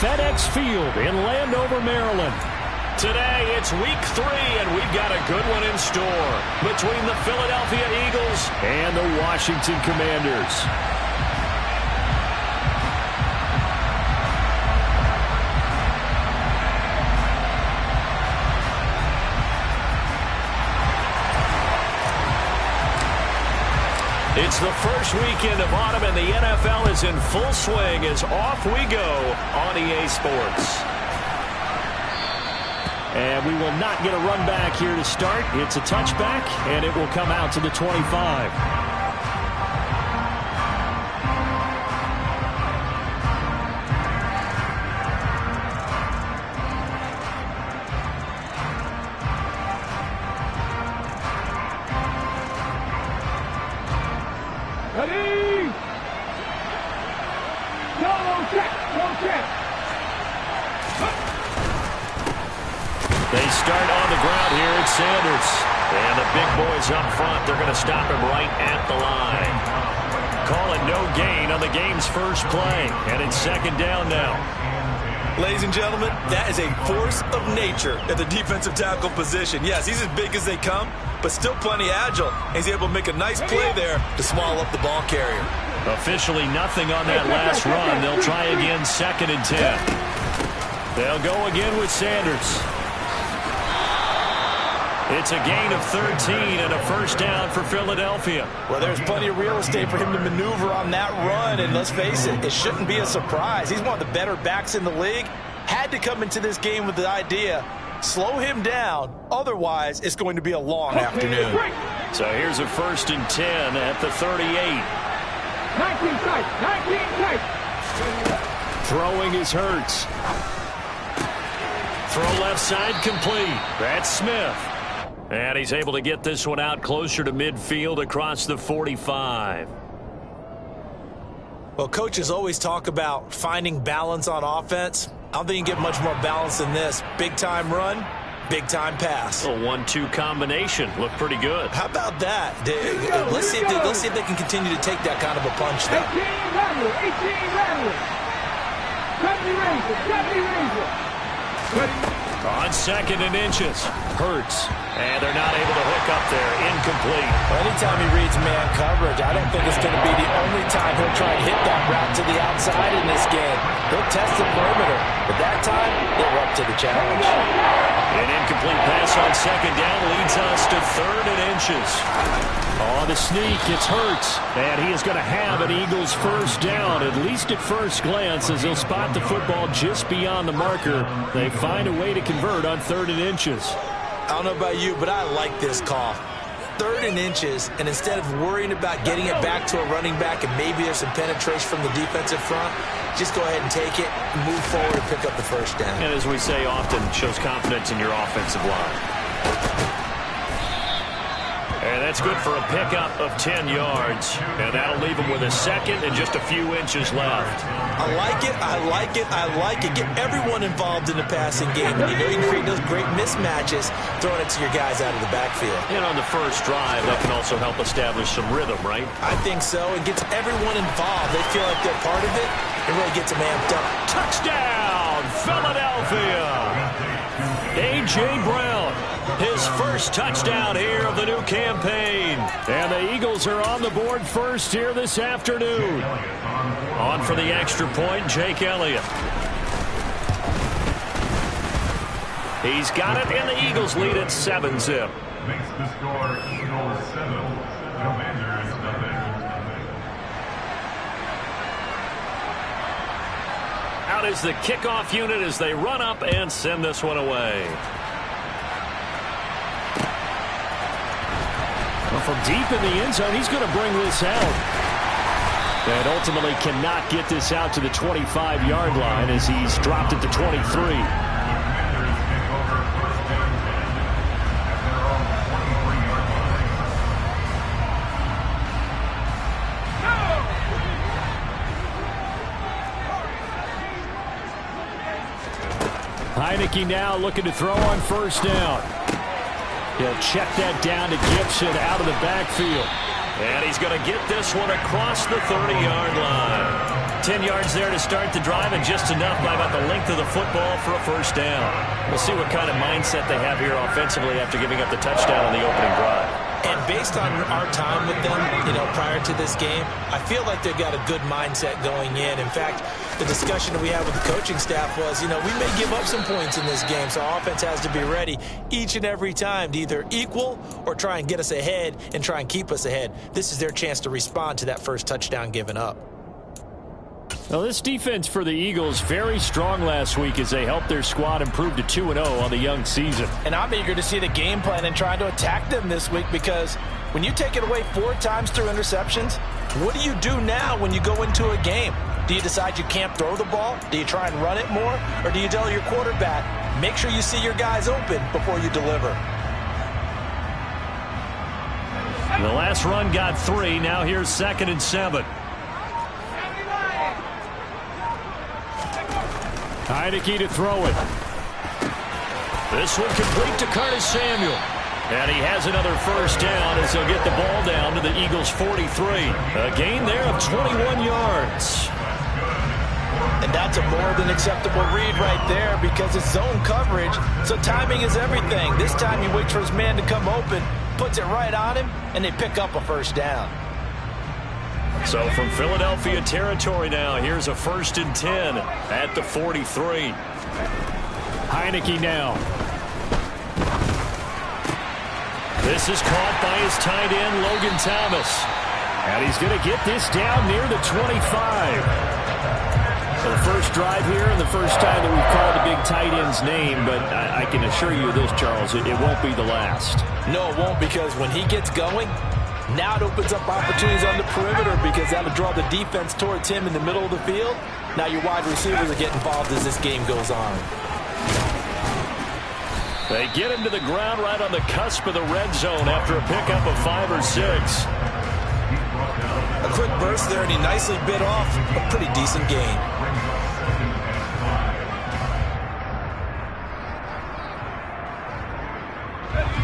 FedEx Field in Landover, Maryland. Today, it's week 3, and we've got a good one in store between the Philadelphia Eagles and the Washington Commanders. It's the first weekend of autumn, and the NFL is in full swing as off we go on EA Sports. And we will not get a run back here to start. It's a touchback, and it will come out to the 25. Ready? Go check, go check. They start on the ground here at Sanders. And the big boys up front, they're going to stop him right at the line. Calling no gain on the game's first play. And it's second down now. Ladies and gentlemen, that is a force of nature at the defensive tackle position. Yes, he's as big as they come, but still plenty agile. He's able to make a nice play there to small up the ball carrier. Officially nothing on that last run. They'll try again, 2nd and 10. They'll go again with Sanders. It's a gain of 13 and a first down for Philadelphia. Well, there's plenty of real estate for him to maneuver on that run, and let's face it, it shouldn't be a surprise. He's one of the better backs in the league. Had to come into this game with the idea, slow him down, otherwise it's going to be a long afternoon. So here's a 1st and 10 at the 38. 19 tight, 19 tight. Throwing is Hurts. Throw left side complete. That's Smith. And he's able to get this one out closer to midfield across the 45. Well, coaches always talk about finding balance on offense. I don't think you can get much more balance than this. Big-time run, big-time pass. A 1-2 combination. Looked pretty good. How about that? Let's see if they can continue to take that kind of a punch there. 18 Razor. On 2nd and inches. Hurts. And they're not able to hook up there. Incomplete. Well, anytime he reads man coverage, I don't think it's going to be the only time he'll try and hit that route to the outside in this game. He'll test the perimeter, but that time, they're up to the challenge. An incomplete pass on 2nd down leads us to 3rd and inches. On the sneak, it's Hurts. And he is going to have an Eagles first down, at least at first glance, as he'll spot the football just beyond the marker. They find a way to convert on 3rd and inches. I don't know about you, but I like this call. 3rd and inches, and instead of worrying about getting it back to a running back and maybe there's some penetration from the defensive front, just go ahead and take it, move forward, and pick up the first down. And as we say often, shows confidence in your offensive line. And that's good for a pickup of 10 yards. And that'll leave him with a 2nd and just a few inches left. I like it, I like it, I like it. Get everyone involved in the passing game. And you know you can create those great mismatches throwing it to your guys out of the backfield. And on the first drive, that can also help establish some rhythm, right? I think so. It gets everyone involved. They feel like they're part of it. It really gets them amped up. Touchdown, Philadelphia! A.J. Brown, his first touchdown here of the new campaign. And the Eagles are on the board first here this afternoon. On for the extra point, Jake Elliott. He's got it, and the Eagles lead at 7-zip. Makes the score Eagles 7, Commanders nothing. Out is the kickoff unit as they run up and send this one away. Well, from deep in the end zone, he's going to bring this out. And ultimately cannot get this out to the 25-yard line as he's dropped it to 23. Heineke now looking to throw on first down. He'll check that down to Gibson out of the backfield. And he's going to get this one across the 30-yard line. 10 yards there to start the drive, and just enough by about the length of the football for a first down. We'll see what kind of mindset they have here offensively after giving up the touchdown on the opening drive. And based on our time with them, prior to this game, I feel like they've got a good mindset going in. In fact, the discussion that we had with the coaching staff was, we may give up some points in this game, so our offense has to be ready each and every time to either equal or try and get us ahead and try and keep us ahead. This is their chance to respond to that first touchdown given up. Well, this defense for the Eagles very strong last week as they helped their squad improve to 2-0 on the young season. And I'm eager to see the game plan and trying to attack them this week, because when you take it away 4 times through interceptions, what do you do now when you go into a game? Do you decide you can't throw the ball? Do you try and run it more? Or do you tell your quarterback, make sure you see your guys open before you deliver? The last run got 3. Now here's 2nd and 7. Heineke to throw it. This one complete to Curtis Samuel. And he has another first down as he'll get the ball down to the Eagles' 43. A gain there of 21 yards. And that's a more than acceptable read right there, because it's zone coverage, so timing is everything. This time he waits for his man to come open, puts it right on him, and they pick up a first down. So from Philadelphia territory now, here's a 1st and 10 at the 43. Heineke now. This is caught by his tight end, Logan Thomas. And he's going to get this down near the 25. So the first drive here and the first time that we've called the big tight end's name, but I can assure you this, Charles, it won't be the last. No, it won't, because when he gets going, now it opens up opportunities on the perimeter, because that'll draw the defense towards him in the middle of the field. Now your wide receivers will get involved as this game goes on. They get him to the ground right on the cusp of the red zone after a pickup of 5 or 6. A quick burst there, and he nicely bit off a pretty decent gain.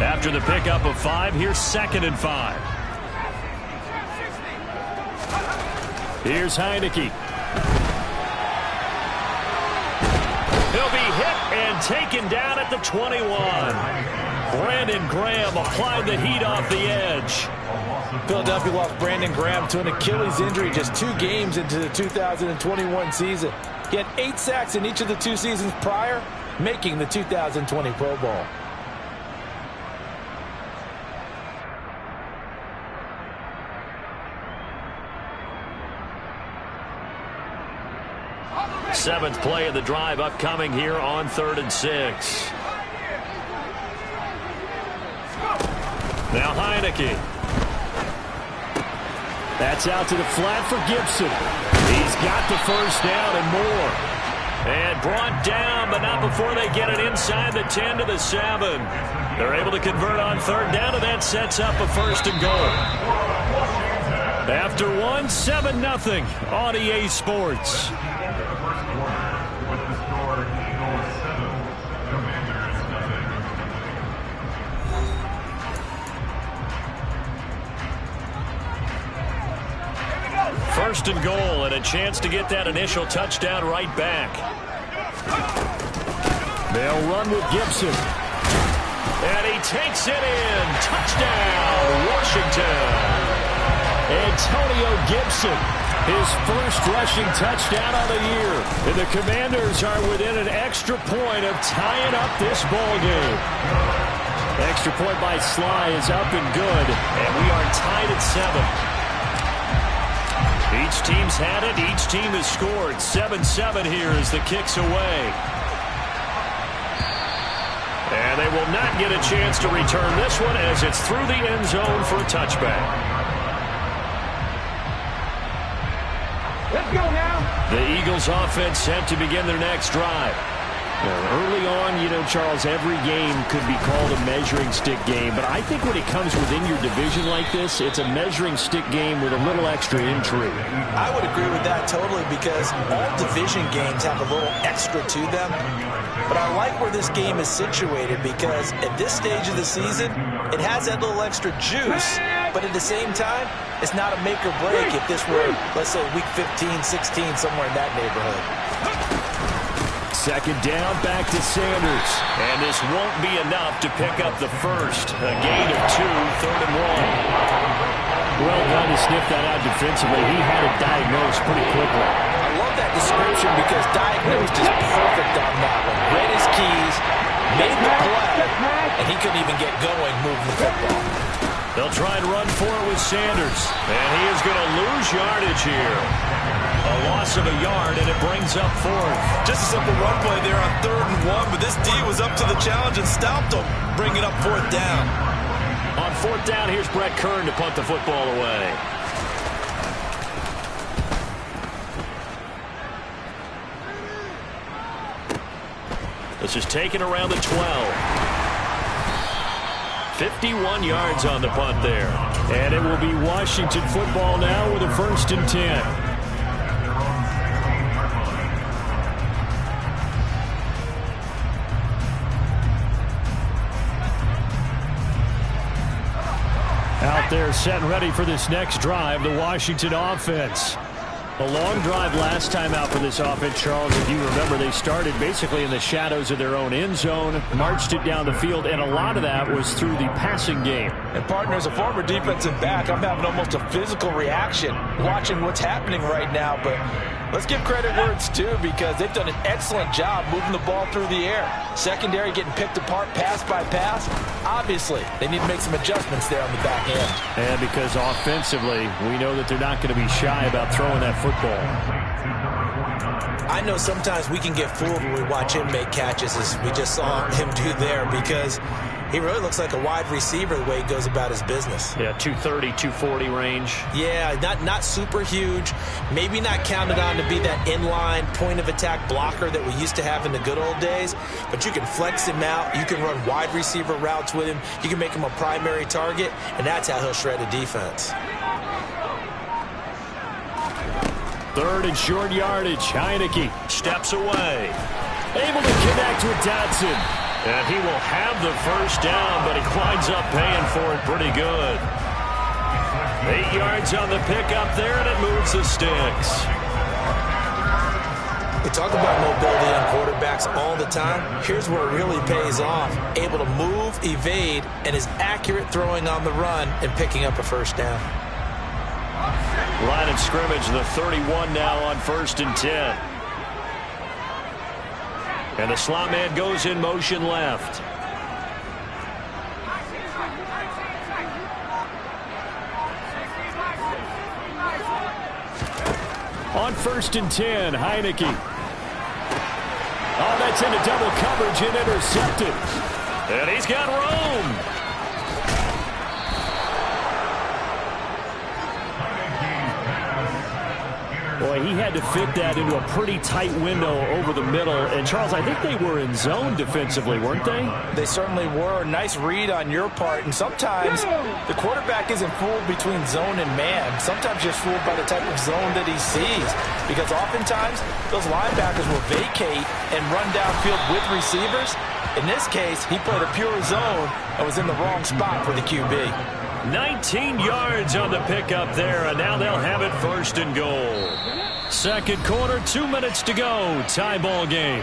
After the pickup of 5, here's 2nd and 5. Here's Heineke. He'll be hit and taken down at the 21. Brandon Graham applied the heat off the edge. Philadelphia lost Brandon Graham to an Achilles injury just 2 games into the 2021 season. He had 8 sacks in each of the 2 seasons prior, making the 2020 Pro Bowl. Seventh play of the drive upcoming here on 3rd and 6. Now Heineke. That's out to the flat for Gibson. He's got the first down and more. And brought down, but not before they get it inside the 10 to the 7. They're able to convert on 3rd down, and that sets up a 1st and goal. After 1, 7-0 on EA Sports. First and goal, and a chance to get that initial touchdown right back. They'll run with Gibson. And he takes it in. Touchdown, Washington. Antonio Gibson, his first rushing touchdown of the year. And the Commanders are within an extra point of tying up this ball game. Extra point by Sly is up and good, and we are tied at 7. Each team's had it. Each team has scored. 7-7 here as the kick's away. And they will not get a chance to return this one as it's through the end zone for a touchback. Let's go now. The Eagles offense set to begin their next drive. Early on, Charles, every game could be called a measuring stick game. But I think when it comes within your division like this, it's a measuring stick game with a little extra intrigue. I would agree with that totally because all division games have a little extra to them. But I like where this game is situated because at this stage of the season, it has that little extra juice. But at the same time, it's not a make or break if this were, let's say, week 15, 16, somewhere in that neighborhood. Second down, back to Sanders. And this won't be enough to pick up the first. A gain of 2, 3rd and 1. Well done to sniff that out defensively. He had it diagnosed pretty quickly. I love that description because diagnosed is perfect on that one. Read his keys, made the play, and he couldn't even get going moving the football. They'll try and run for it with Sanders. And he is going to lose yardage here. A loss of a yard, and it brings up 4th. Just a simple run play there on 3rd and 1, but this D was up to the challenge and stopped him, bringing up 4th down. On 4th down, here's Brett Kern to punt the football away. This is taken around the 12. 51 yards on the punt there. And it will be Washington football now with a 1st and 10. Out there set and ready for this next drive, the Washington offense. A long drive last time out for this offense, Charles. If you remember, they started basically in the shadows of their own end zone, marched it down the field, and a lot of that was through the passing game. And, partner, as a former defensive back, I'm having almost a physical reaction watching what's happening right now. But let's give credit where it's due because they've done an excellent job moving the ball through the air. Secondary getting picked apart pass by pass. Obviously, they need to make some adjustments there on the back end. And because offensively, we know that they're not going to be shy about throwing that football. I know sometimes we can get fooled when we watch him make catches, as we just saw him do there, because he really looks like a wide receiver the way he goes about his business. Yeah, 230, 240 range. Yeah, not super huge. Maybe not counted on to be that inline point-of-attack blocker that we used to have in the good old days. But you can flex him out. You can run wide receiver routes with him. You can make him a primary target, and that's how he'll shred a defense. 3rd and short yardage. Heineke Steps away. able to connect with Dotson. And he will have the first down, but he winds up paying for it pretty good. 8 yards on the pickup there, and it moves the sticks. We talk about mobility on quarterbacks all the time. Here's where it really pays off. Able to move, evade, and is accurate throwing on the run and picking up a first down. Line of scrimmage, the 31 now on 1st and 10. And the slot man goes in motion left. On 1st and 10, Heineke. Oh, that's into double coverage and intercepted. And he's got room. Boy, he had to fit that into a pretty tight window over the middle. And, Charles, I think they were in zone defensively, weren't they? They certainly were. Nice read on your part. And sometimes the quarterback isn't fooled between zone and man. Sometimes just fooled by the type of zone that he sees. Because oftentimes those linebackers will vacate and run downfield with receivers. In this case, he played a pure zone and was in the wrong spot for the QB. 19 yards on the pickup there, and now they'll have it 1st and goal. Second quarter, 2 minutes to go. Tie ball game.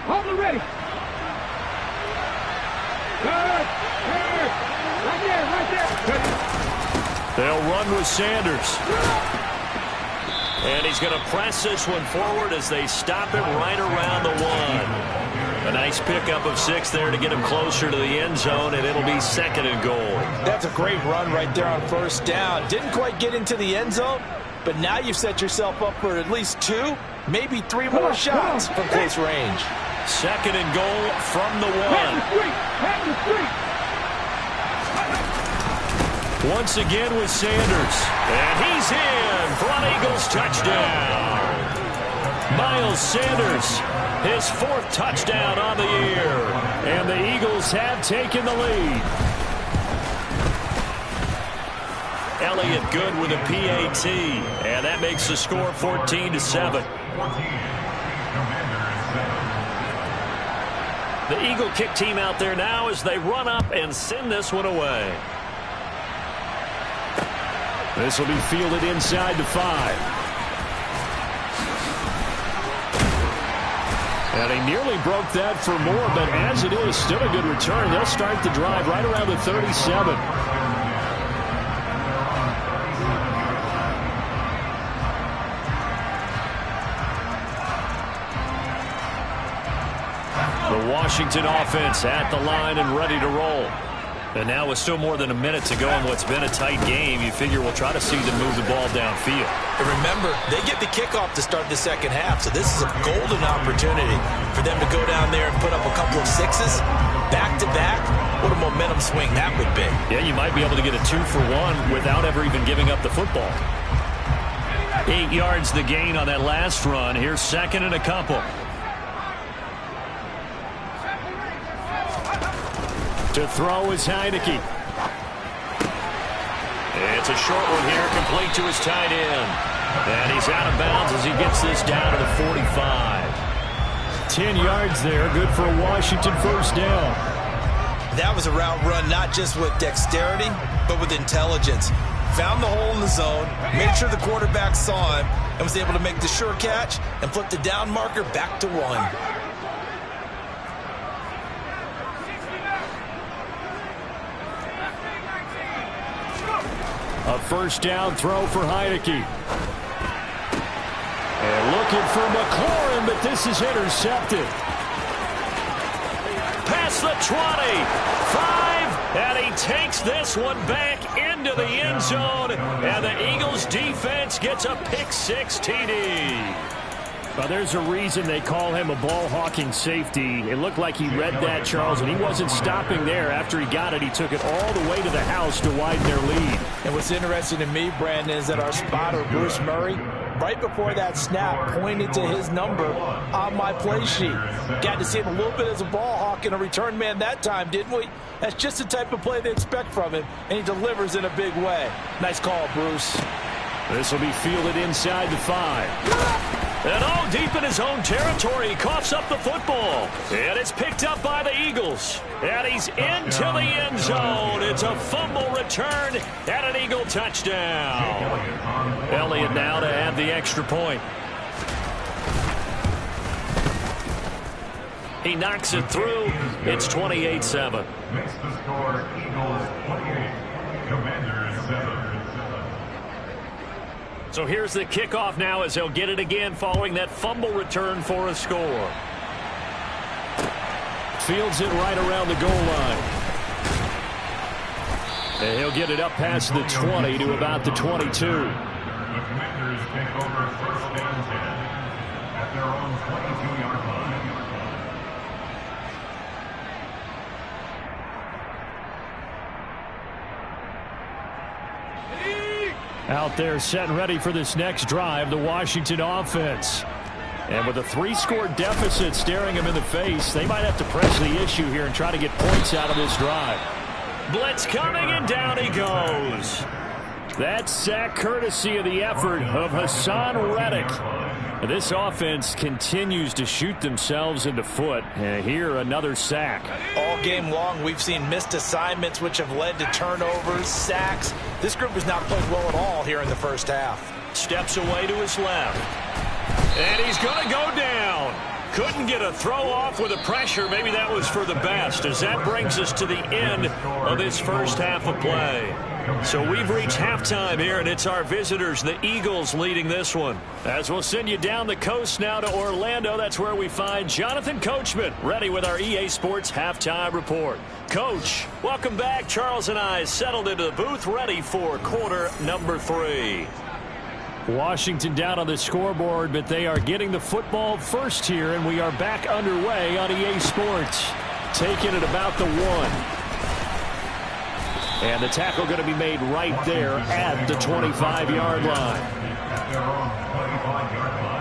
Hold it ready. Good. Right there. They'll run with Sanders. And he's going to press this one forward as they stop him right around the 1. A nice pickup of 6 there to get him closer to the end zone, and it'll be 2nd and goal. That's a great run right there on 1st down. Didn't quite get into the end zone, but now you've set yourself up for at least 2, maybe 3 more shots from close range. Second and goal from the Have the street. Once again with Sanders. And he's in for an Eagles touchdown. Miles Sanders, his 4th touchdown on the year. And the Eagles have taken the lead. Elliott good with a PAT. And that makes the score 14-7. The Eagle kick team out there now as they run up and send this one away. This will be fielded inside the 5. And he nearly broke that for more, but as it is, still a good return. They'll start the drive right around the 37. The Washington offense at the line and ready to roll. And now with still more than a minute to go in what's been a tight game, you figure we'll try to see them move the ball downfield. And remember, they get the kickoff to start the second half, so this is a golden opportunity for them to go down there and put up a couple of sixes back-to-back. What a momentum swing that would be. Yeah, you might be able to get a 2-for-1 without ever even giving up the football. 8 yards the gain on that last run. Here's second and a couple. To throw is Heineke. It's a short one here, complete to his tight end. And he's out of bounds as he gets this down to the 45. 10 yards there, good for a Washington first down. That was a route run not just with dexterity, but with intelligence. Found the hole in the zone, made sure the quarterback saw him, and was able to make the sure catch and flip the down marker back to 1. A first down throw for Heineke. And looking for McLaurin, but this is intercepted. Past the 20, 5, and he takes this one back into the end zone, and the Eagles defense gets a pick-6 TD. Well, there's a reason they call him a ball-hawking safety. It looked like he read that, Charles, and he wasn't stopping there. After he got it, he took it all the way to the house to widen their lead. And what's interesting to me, Brandon, is that our spotter, Bruce Murray, right before that snap, pointed to his number on my play sheet. Got to see him a little bit as a ball hawk and a return man that time, didn't we? That's just the type of play they expect from him, and he delivers in a big way. Nice call, Bruce. This will be fielded inside the 5. And all deep in his own territory, he coughs up the football. And it's picked up by the Eagles. And he's into the end zone. It's a fumble return and an Eagle touchdown. Elliott now to add the extra point. He knocks it through. It's 28-7. Makes the score Eagles 28, Commanders 7. So here's the kickoff now as he'll get it again following that fumble return for a score. Fields it right around the goal line. And he'll get it up past the 20 to about the 22. The Commanders take over first down 10 at their own 22-yard line. Out there set and ready for this next drive, the Washington offense. And with a 3-score deficit staring him in the face, they might have to press the issue here and try to get points out of this drive. Blitz coming, and down he goes. That sack courtesy of the effort of Hassan Reddick. This offense continues to shoot themselves in the foot. And here, another sack. All game long, we've seen missed assignments, which have led to turnovers, sacks. This group has not played well at all here in the first half. Steps away to his left. And he's going to go down. Couldn't get a throw off with the pressure. Maybe that was for the best, as that brings us to the end of this first half of play. So we've reached halftime here, and it's our visitors, the Eagles, leading this one. As we'll send you down the coast now to Orlando, that's where we find Jonathan Coachman, ready with our EA Sports Halftime Report. Coach, welcome back. Charles and I settled into the booth, ready for quarter number 3. Washington down on the scoreboard, but they are getting the football first here, and we are back underway on EA Sports. Taking it about the 1. And the tackle going to be made right there at the 25-yard line. At their own 25-yard line.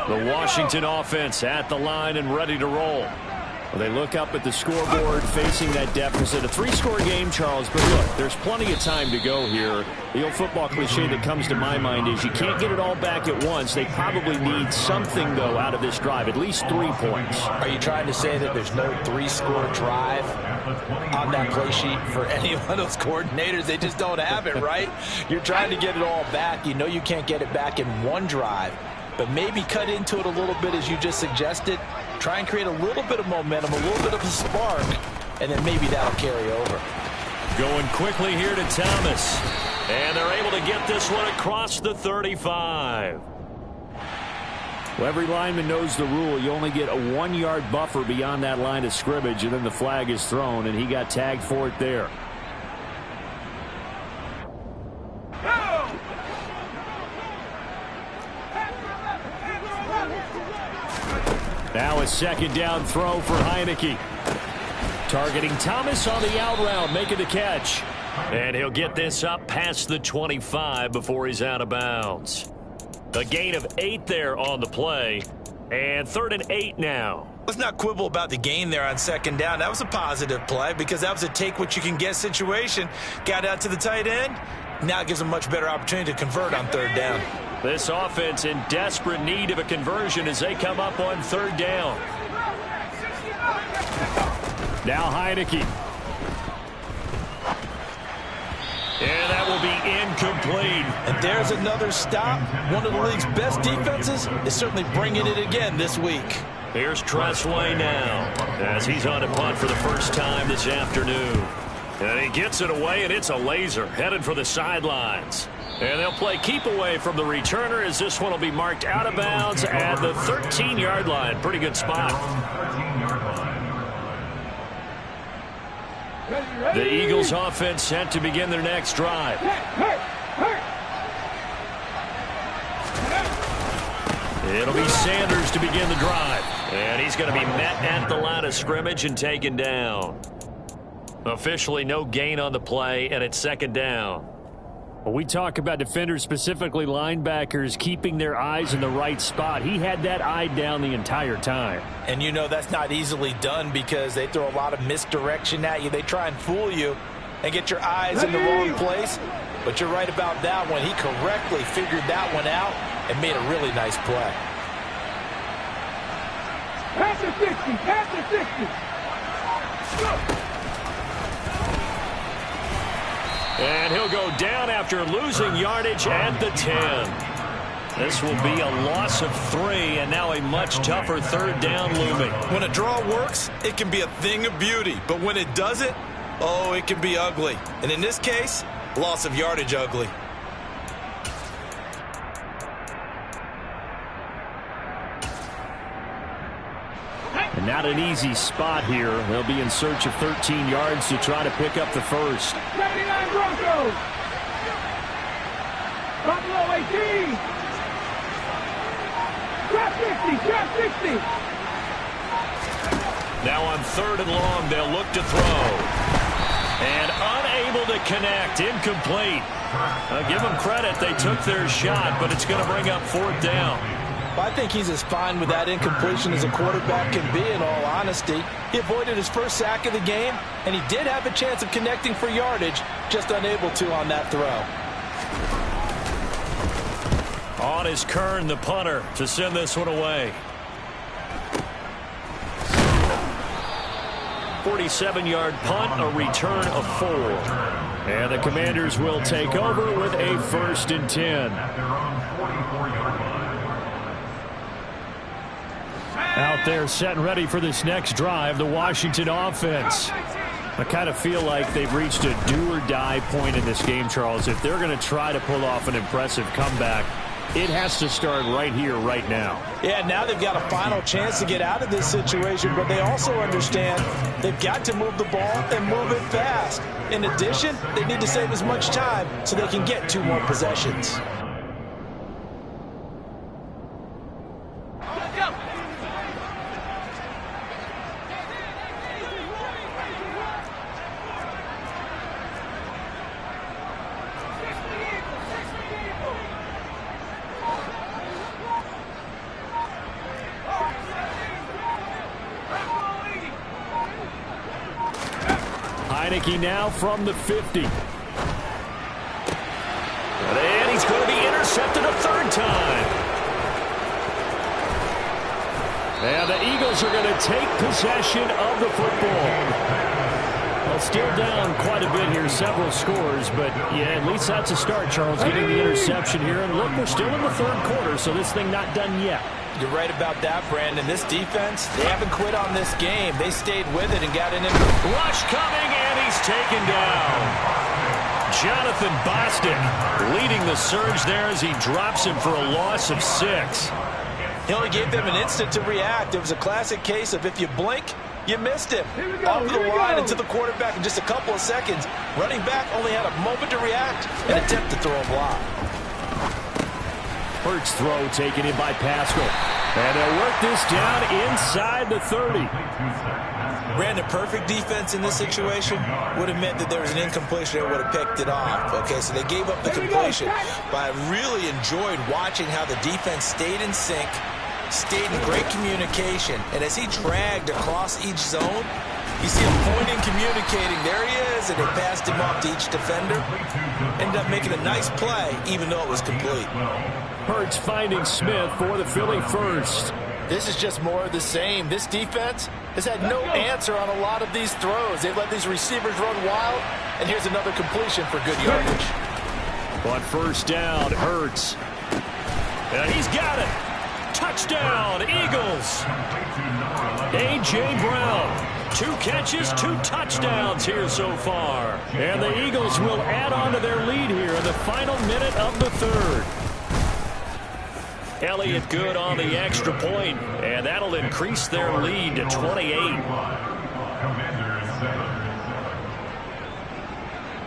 The Washington offense at the line and ready to roll. Well, they look up at the scoreboard facing that deficit. A 3-score game, Charles, but look, there's plenty of time to go here. The old football cliche that comes to my mind is you can't get it all back at once. They probably need something, though, out of this drive, at least 3 points. Are you trying to say that there's no 3-score drive on that play sheet for any one of those coordinators? They just don't have it, right? You're trying to get it all back. You know you can't get it back in one drive. But maybe cut into it a little bit as you just suggested. Try and create a little bit of momentum, a little bit of a spark, and then maybe that'll carry over. Going quickly here to Thomas. And they're able to get this one across the 35. Well, every lineman knows the rule. You only get a 1-yard buffer beyond that line of scrimmage, and then the flag is thrown, and he got tagged for it there. Now a second down throw for Heineke. Targeting Thomas on the out route, making the catch. And he'll get this up past the 25 before he's out of bounds. A gain of 8 there on the play. And 3rd and 8 now. Let's not quibble about the gain there on second down. That was a positive play because that was a take-what-you-can-get situation. Got out to the tight end. Now it gives them much better opportunity to convert on 3rd down. This offense in desperate need of a conversion as they come up on 3rd down. Now Heineke. And that will be incomplete. And there's another stop. One of the league's best defenses is certainly bringing it again this week. Here's Tressway now as he's on a punt for the first time this afternoon. And he gets it away, and it's a laser headed for the sidelines. And they'll play keep away from the returner as this one will be marked out of bounds at the 13-yard line. Pretty good spot. The Eagles offense set to begin their next drive. It'll be Sanders to begin the drive. And he's going to be met at the line of scrimmage and taken down. Officially no gain on the play, and it's 2nd down. Well, we talk about defenders, specifically linebackers, keeping their eyes in the right spot. He had that eye down the entire time. And you know that's not easily done because they throw a lot of misdirection at you. They try and fool you and get your eyes in the wrong place. But you're right about that one. He correctly figured that one out and made a really nice play. Pass the 60, pass the 60. Go. And he'll go down after losing yardage at the 10. This will be a loss of 3, and now a much tougher 3rd down looming. When a draw works, it can be a thing of beauty. But when it doesn't, oh, it can be ugly. And in this case, loss of yardage ugly. And not an easy spot here. They'll be in search of 13 yards to try to pick up the first. 79 Broncos. Buffalo 18. Drop 60, drop 60. Now on 3rd and long, they'll look to throw. And unable to connect, incomplete. Give them credit, they took their shot, but it's going to bring up 4th down. I think he's as fine with that incompletion as a quarterback can be, in all honesty. He avoided his first sack of the game, and he did have a chance of connecting for yardage, just unable to on that throw. On is Kern, the punter, to send this one away. 47-yard punt, a return of 4. And the Commanders will take over with a 1st and 10. Out there set and ready for this next drive, the Washington offense. I kind of feel like they've reached a do-or-die point in this game, Charles. If they're going to try to pull off an impressive comeback, It has to start right here, right now. Yeah, now they've got a final chance to get out of this situation, but they also understand they've got to move the ball and move it fast. In addition, they need to save as much time so they can get 2 more possessions. Heineke now from the 50. And he's going to be intercepted a 3rd time. And the Eagles are going to take possession of the football. Well, still down quite a bit here, several scores, but yeah, at least that's a start, Charles, getting the interception here. And look, we're still in the 3rd quarter, so this thing not done yet. You're right about that, Brandon. This defense, they haven't quit on this game. They stayed with it and got in. Rush coming, and he's taken down. Jonathan Bostic leading the surge there as he drops him for a loss of 6. He only gave them an instant to react. It was a classic case of if you blink, you missed him. Off the line and to the quarterback in just a couple of seconds. Running back only had a moment to react and attempt to throw a block. Hurts throw taken in by Pascal. And they'll work this down inside the 30. Brandon, perfect defense in this situation would have meant that there was an incompletion that would have picked it off. Okay, so they gave up the completion. But I really enjoyed watching how the defense stayed in sync, stayed in great communication. And as he dragged across each zone, you see him pointing, communicating. There he is, and they passed him off to each defender. Ended up making a nice play, even though it was complete. Hurts finding Smith for the Philly first. This is just more of the same. This defense has had no answer on a lot of these throws. They've let these receivers run wild, and here's another completion for good yardage. On 1st down, Hurts. And he's got it. Touchdown, Eagles. A.J. Brown. 2 catches, 2 touchdowns here so far. And the Eagles will add on to their lead here in the final minute of the 3rd. Elliott good on the extra point, and that'll increase their lead to 28.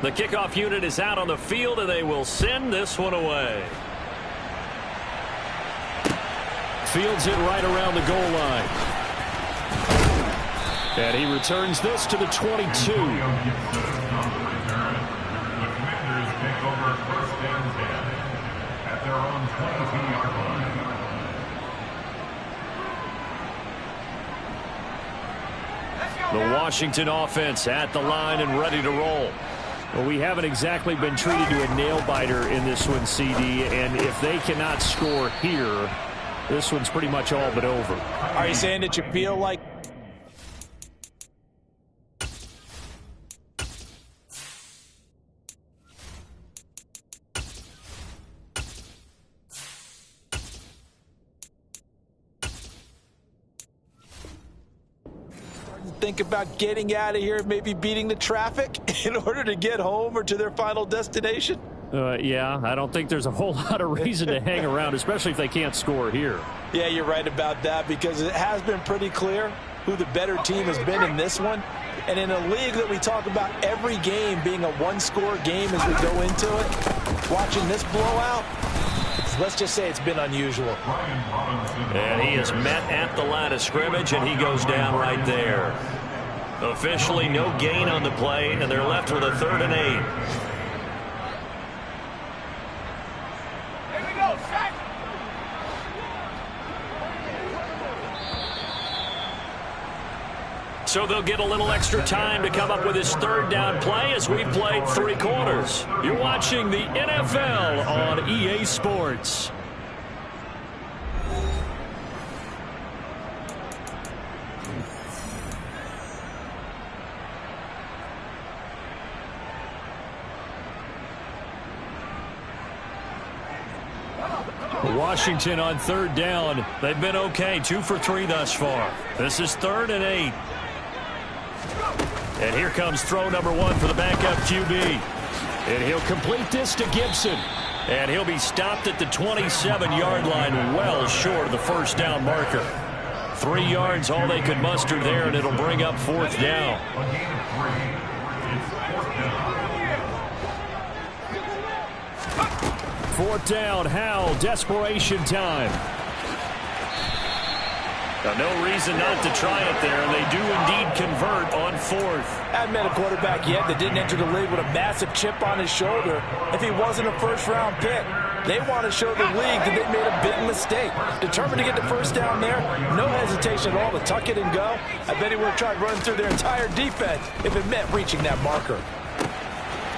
The kickoff unit is out on the field, and they will send this one away. Fields it right around the goal line. And he returns this to the 22. The Commanders take over 1st and 10 at their own 22-yard line. The Washington offense at the line and ready to roll. Well, we haven't exactly been treated to a nail-biter in this one, CD, and if they cannot score here, this one's pretty much all but over. Are you saying that you feel like think about getting out of here, maybe beating the traffic in order to get home or to their final destination? Yeah, I don't think there's a whole lot of reason to hang around, especially if they can't score here. Yeah, you're right about that, because it has been pretty clear who the better team has been in this one. And in a league that we talk about every game being a 1-score game as we go into it, watching this blowout, let's just say it's been unusual. And he is met at the line of scrimmage, and he goes down right there. Officially no gain on the play, and they're left with a 3rd and 8. So they'll get a little extra time to come up with his 3rd down play as we've played 3 quarters. You're watching the NFL on EA Sports. Washington on 3rd down. They've been okay, 2 for 3 thus far. This is 3rd and 8. And here comes throw number 1 for the backup QB. And he'll complete this to Gibson. And he'll be stopped at the 27-yard line, well short of the first down marker. 3 yards, all they could muster there, and it'll bring up 4th down. Fourth down, Howell, desperation time. Now, no reason not to try it there, and they do indeed convert on 4th. I haven't met a quarterback yet that didn't enter the league with a massive chip on his shoulder if he wasn't a first-round pick. They want to show the league that they made a big mistake. Determined to get the first down there, no hesitation at all to tuck it and go. I bet he would have tried running through their entire defense if it meant reaching that marker.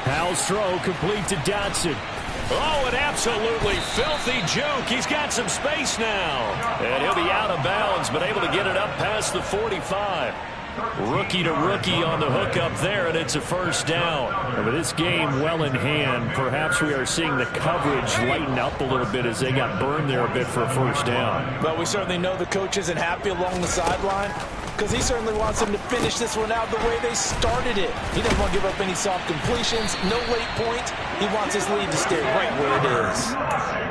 Howell's throw complete to Dotson. Oh, an absolutely filthy juke. He's got some space now. And he'll be out of bounds, but able to get it up past the 45. Rookie to rookie on the hook up there, and it's a first down. And with this game well in hand, perhaps we are seeing the coverage lighten up a little bit as they got burned there a bit for a first down. Well, we certainly know the coach isn't happy along the sideline because he certainly wants them to finish this one out the way they started it. He doesn't want to give up any soft completions, no late points. He wants his lead to stay right where it is.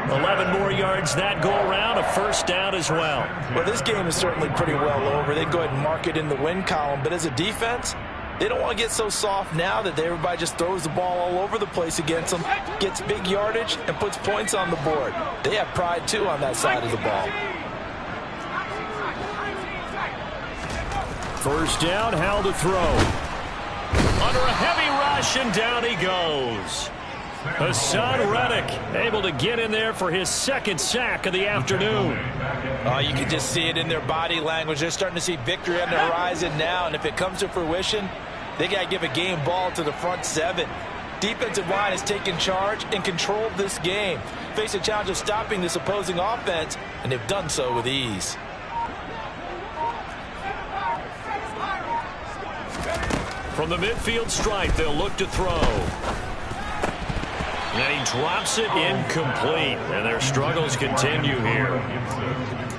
11 more yards that go around, a first down as well. Well, this game is certainly pretty well over. They go ahead and mark it in the win column, but as a defense, they don't want to get so soft now that everybody just throws the ball all over the place against them, gets big yardage, and puts points on the board. They have pride, too, on that side of the ball. First down, Howell to throw. Under a heavy rush, and down he goes. Hassan Reddick able to get in there for his second sack of the afternoon. You can just see it in their body language. They're starting to see victory on the horizon now, and if it comes to fruition, they got to give a game ball to the front 7. Defensive line has taken charge and controlled this game. Face a challenge of stopping this opposing offense, and they've done so with ease. From the midfield stripe, they'll look to throw. And he drops it incomplete, and their struggles continue here.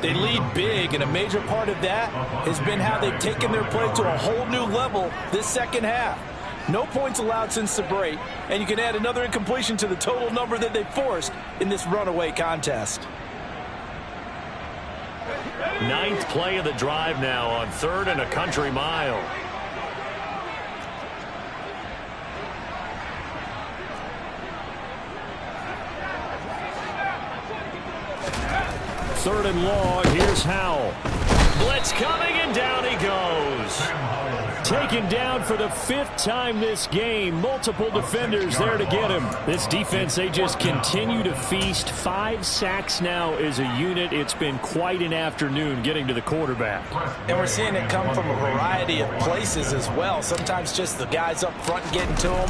They lead big, and a major part of that has been how they've taken their play to a whole new level this second half. No points allowed since the break, and you can add another incompletion to the total number that they forced in this runaway contest. 9th play of the drive now on 3rd and a country mile. Third and long, here's Howell. Blitz coming, and down he goes. Taken down for the 5th time this game. Multiple defenders there to get him. This defense, they just continue to feast. 5 sacks now as a unit. It's been quite an afternoon getting to the quarterback. And we're seeing it come from a variety of places as well. Sometimes just the guys up front getting to him.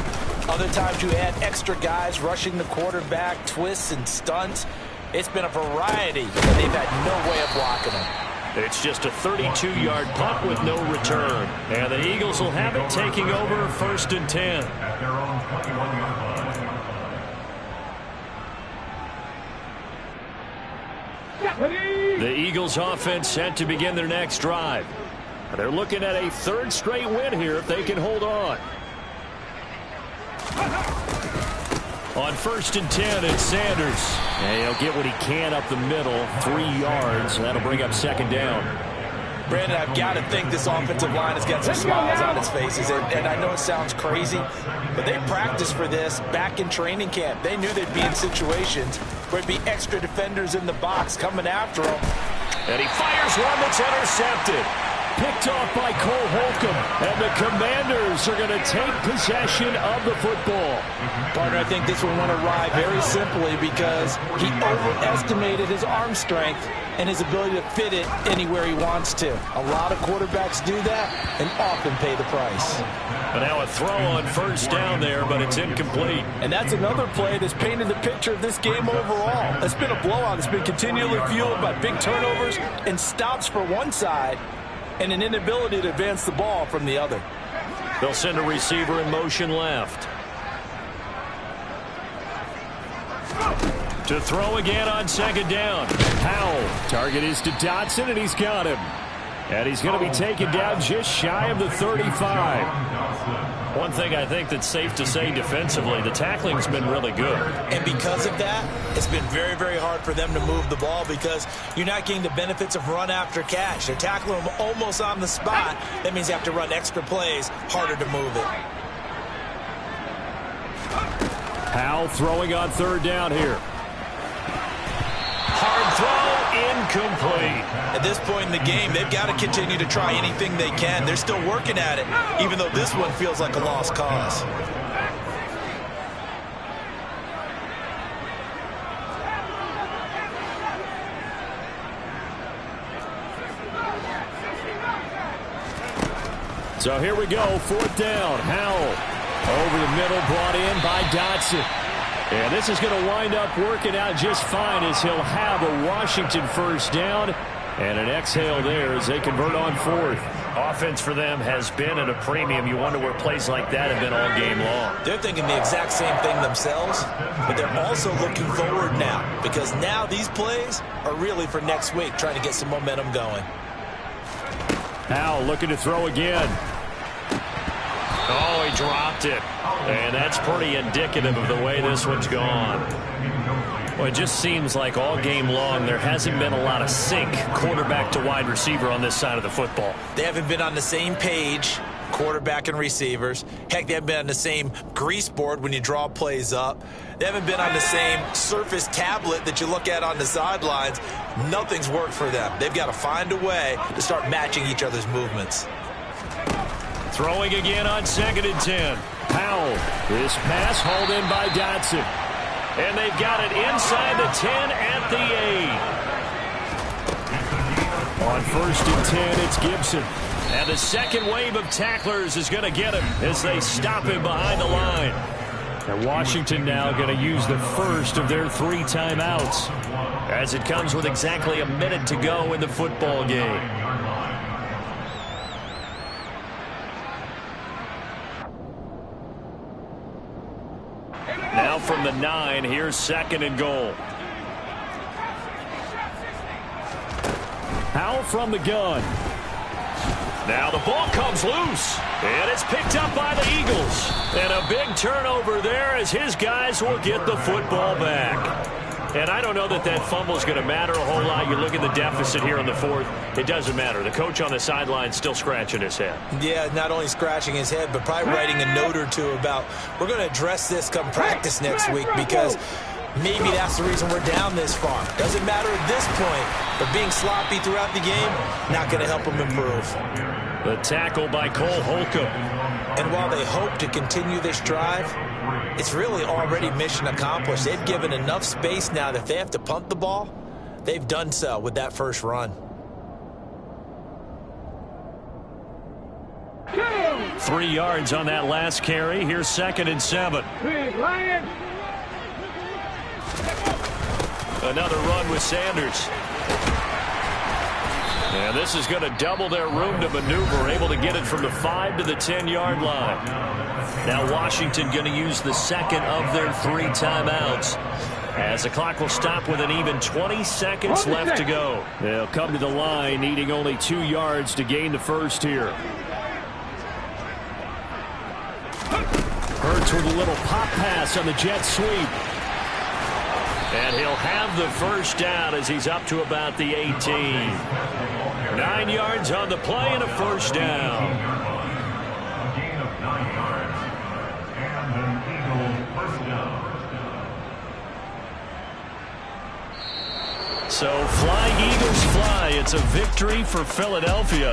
Other times you add extra guys rushing the quarterback, twists and stunts. It's been a variety, and they've had no way of blocking them. It's just a 32-yard punt with no return. And the Eagles will have it taking over 1st and 10. At their own 21-yard line. The Eagles offense set to begin their next drive. They're looking at a 3rd straight win here if they can hold on. On 1st and 10, it's Sanders. And he'll get what he can up the middle, 3 yards. That'll bring up 2nd down. Brandon, I've got to think this offensive line has got some smiles on its faces. And I know it sounds crazy, but they practiced for this back in training camp. They knew they'd be in situations where there'd be extra defenders in the box coming after them. And he fires one that's intercepted. Picked off by Cole Holcomb, and the Commanders are going to take possession of the football. Partner, I think this one went awry very simply because he overestimated his arm strength and his ability to fit it anywhere he wants to. A lot of quarterbacks do that and often pay the price. But now a throw on 1st down there, but it's incomplete. And that's another play that's painted the picture of this game overall. It's been a blowout. It's been continually fueled by big turnovers and stops for one side, and an inability to advance the ball from the other. They'll send a receiver in motion left. To throw again on 2nd down. Howell. Target is to Dotson, and he's got him. And he's going to be taken down just shy of the 35. One thing I think that's safe to say defensively, the tackling's been really good. And because of that, it's been very, very hard for them to move the ball because you're not getting the benefits of run after catch. They're tackling them almost on the spot. That means you have to run extra plays, harder to move it. Powell throwing on third down here. Hard throw, incomplete. At this point in the game, they've got to continue to try anything they can. They're still working at it, even though this one feels like a lost cause. So here we go, fourth down. Howell over the middle, brought in by Dotson. And this is going to wind up working out just fine as he'll have a Washington first down and an exhale there as they convert on fourth. Offense for them has been at a premium. You wonder where plays like that have been all game long. They're thinking the exact same thing themselves, but they're also looking forward now because now these plays are really for next week, trying to get some momentum going. Howell looking to throw again. Oh, he dropped it. And that's pretty indicative of the way this one's gone. Well, it just seems like all game long there hasn't been a lot of sync quarterback to wide receiver on this side of the football. They haven't been on the same page, quarterback and receivers. Heck, they haven't been on the same grease board when you draw plays up. They haven't been on the same Surface tablet that you look at on the sidelines. Nothing's worked for them. They've got to find a way to start matching each other's movements. Throwing again on 2nd and 10. Powell. This pass hauled in by Dotson. And they've got it inside the 10 at the 8. On 1st and 10, it's Gibson. And the second wave of tacklers is going to get him as they stop him behind the line. And Washington now going to use the first of their 3 timeouts as it comes with exactly a minute to go in the football game. Now from the 9, here's 2nd and goal. Powell from the gun. Now the ball comes loose, and it's picked up by the Eagles. And a big turnover there as his guys will get the football back. And I don't know that that fumble is going to matter a whole lot. You look at the deficit here in the 4th. It doesn't matter. The coach on the sideline still scratching his head. Yeah, not only scratching his head, but probably writing a note or two about we're going to address this come practice next week because maybe that's the reason we're down this far. Doesn't matter at this point, but being sloppy throughout the game, not going to help them improve. The tackle by Cole Holcomb. And while they hope to continue this drive, it's really already mission accomplished. They've given enough space now that if they have to punt the ball, they've done so with that first run. 3 yards on that last carry. Here's 2nd and 7. Big Lion. Another run with Sanders. And this is going to double their room to maneuver, able to get it from the 5 to the 10-yard line. Now Washington going to use the second of their 3 timeouts as the clock will stop with an even 20 seconds left to go. They'll come to the line needing only 2 yards to gain the first here. Hurts with a little pop pass on the jet sweep. And he'll have the first down as he's up to about the 18. 9 yards on the play and a first down. A gain of 9 yards and an Eagle first down. So Flying Eagles fly. It's a victory for Philadelphia.